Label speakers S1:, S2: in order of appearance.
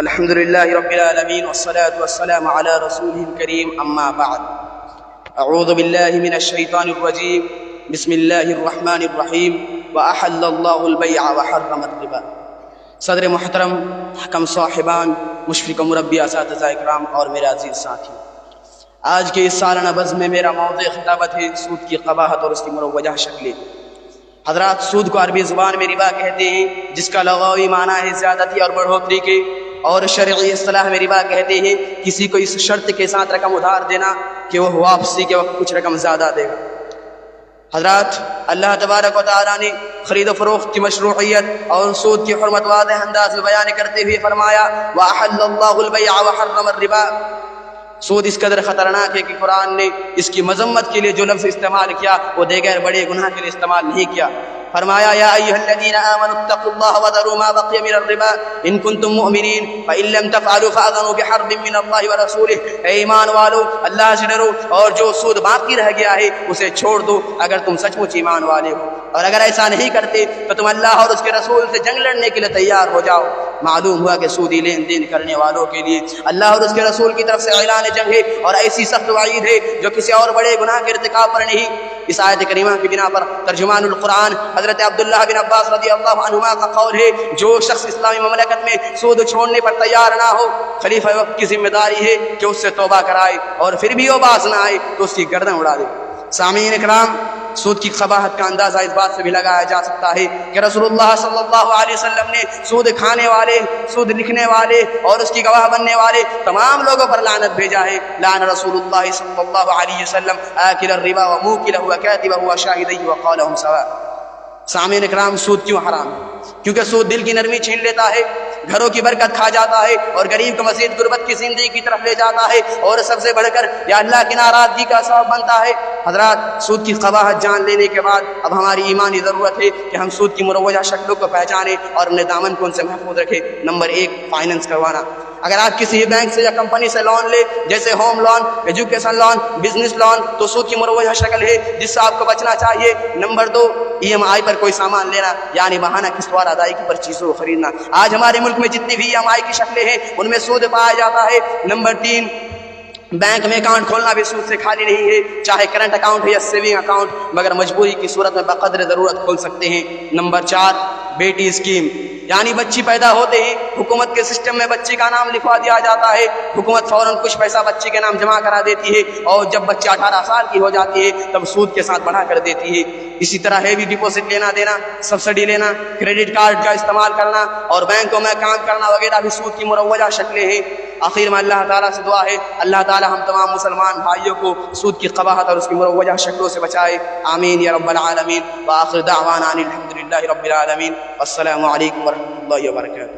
S1: الحمد للہ رب العالمین والصلاة والسلام علی رسولہ الکریم اما بعد اعوذ باللہ من الشیطان الرجیم بسم اللہ الرحمن الرحیم واحل اللہ البیع وحرم الربا۔ صدر محترم، حکم صاحبان، مشفق و مربی اساتذہ اکرام اور میرے عزیز ساتھی، آج کے اس سالانہ بزم میں میرا موضوع خطابت ہے سود کی قباحت اور اس کی مروجہ شکلیں۔ حضرات، سود کو عربی زبان میں ربا کہتے ہیں، جس کا لغوی معنی ہے زیادتی اور بڑھوتری کے، اور شرعی اصطلاح میں ربا کہتے ہیں کسی کو اس شرط کے ساتھ رقم ادھار دینا کہ وہ واپسی کے وقت کچھ رقم زیادہ دے گا۔ حضرات، اللہ تبارک و تعالیٰ نے خرید و فروخت کی مشروعیت اور سود کی حرمت واضح انداز میں بیان کرتے ہوئے فرمایا وَأَحَلَّ اللَّهُ الْبَيْعَ وَحَرَّمَ الرِّبَا۔ سود اس قدر خطرناک ہے کہ قرآن نے اس کی مذمت کے لیے جو لفظ استعمال کیا وہ دیگر بڑے گناہ کے لیے استعمال نہیں کیا۔ فرمایا یا ایھا الذین آمنوا اتقوا اللہ وذروا ما بقی من الربا ان کنتم مؤمنین فإن لم تفعلوا فأذنوا بحرب من اللہ ورسولہ۔ اے ایمان والو، اللہ سے ڈرو اور جو سود باقی رہ گیا ہے اسے چھوڑ دو اگر تم سچ مچ ایمان والے ہو، اور اگر ایسا نہیں کرتے تو تم اللہ اور اس کے رسول سے جنگ لڑنے کے لیے تیار ہو جاؤ۔ معلوم ہوا کہ سودی لین دین کرنے والوں کے لیے اللہ اور اس کے رسول کی طرف سے اعلان جنگ ہے اور ایسی سخت وعید ہے جو کسی اور بڑے گناہ کے ارتکاب پر نہیں۔ اس آیت کریمہ کی بنا پر ترجمان القرآن حضرت عبداللہ بن عباس رضی اللہ عنہما کا قول ہے جو شخص اسلامی مملکت میں سود چھوڑنے پر تیار نہ ہو، خلیفہ وقت کی ذمہ داری ہے کہ اس سے توبہ کرائے، اور پھر بھی وہ باز نہ آئے تو اس کی گردن اڑا دے۔ سامعین اکرام، سود کی قباحت کا اندازہ اس بات سے بھی لگایا جا سکتا ہے کہ رسول اللہ صلی اللہ علیہ وسلم نے سود کھانے والے، سود لکھنے والے اور اس کی گواہ بننے والے تمام لوگوں پر لعنت بھیجا ہے۔ لعن رسول اللہ صلی اللہ علیہ وسلم آکل الربا وموکلہ وکاتبہ وشاہدیہ وقالہم سواء۔ سامعین اکرام، سود کیوں حرام ہے؟ کیونکہ سود دل کی نرمی چھین لیتا ہے، گھروں کی برکت کھا جاتا ہے اور غریب کو مزید غربت کی زندگی کی طرف لے جاتا ہے، اور سب سے بڑھ کر یہ اللہ کی ناراضگی کا سبب بنتا ہے۔ حضرات، سود کی قباحت جان لینے کے بعد اب ہماری ایمانی ضرورت ہے کہ ہم سود کی مروجہ شکلوں کو پہچانیں اور اپنے دامن کو ان سے محفوظ رکھیں۔ نمبر 1، فائننس کروانا۔ اگر آپ کسی بینک سے یا کمپنی سے لون لے، جیسے home loan, education loan, business loan, تو سود کی مروجہ شکل ہے جس سے آپ کو بچنا چاہیے۔ نمبر 2، EMI پر کوئی سامان لینا، یعنی بہانہ قسطوار ادائیگی پر چیزوں کو خریدنا۔ آج ہمارے ملک میں جتنی بھی EMI کی شکلیں ہیں ان میں سود پایا جاتا ہے۔ نمبر 3، بینک میں اکاؤنٹ کھولنا بھی سود سے خالی نہیں ہے، چاہے کرنٹ اکاؤنٹ ہے یا سیونگ اکاؤنٹ، مگر مجبوری کی صورت میں بقدر ضرورت کھول سکتے ہیں۔ نمبر 4، بیٹی اسکیم، یعنی بچی پیدا ہوتے ہی حکومت کے سسٹم میں بچی کا نام لکھوا دیا جاتا ہے، حکومت فوراً کچھ پیسہ بچی کے نام جمع کرا دیتی ہے، اور جب بچہ 18 سال کی ہو جاتی ہے تب سود کے ساتھ بڑھا کر دیتی ہے۔ اسی طرح ہیوی ڈپوزٹ لینا دینا، سبسڈی لینا، کریڈٹ کارڈ کا استعمال کرنا اور بینکوں میں کام کرنا وغیرہ بھی سود کی مروجہ شکلیں ہیں۔ آخر میں اللہ تعالیٰ سے دعا ہے اللہ تعالیٰ ہم تمام مسلمان بھائیوں کو سود کی قباحت اور اس کی مروجہ شکلوں سے بچائے، آمین یا رب العالمین۔ وآخر دعوانا ان الحمد للہ رب العالمین۔ السلام علیکم ورحمۃ اللہ وبرکاتہ۔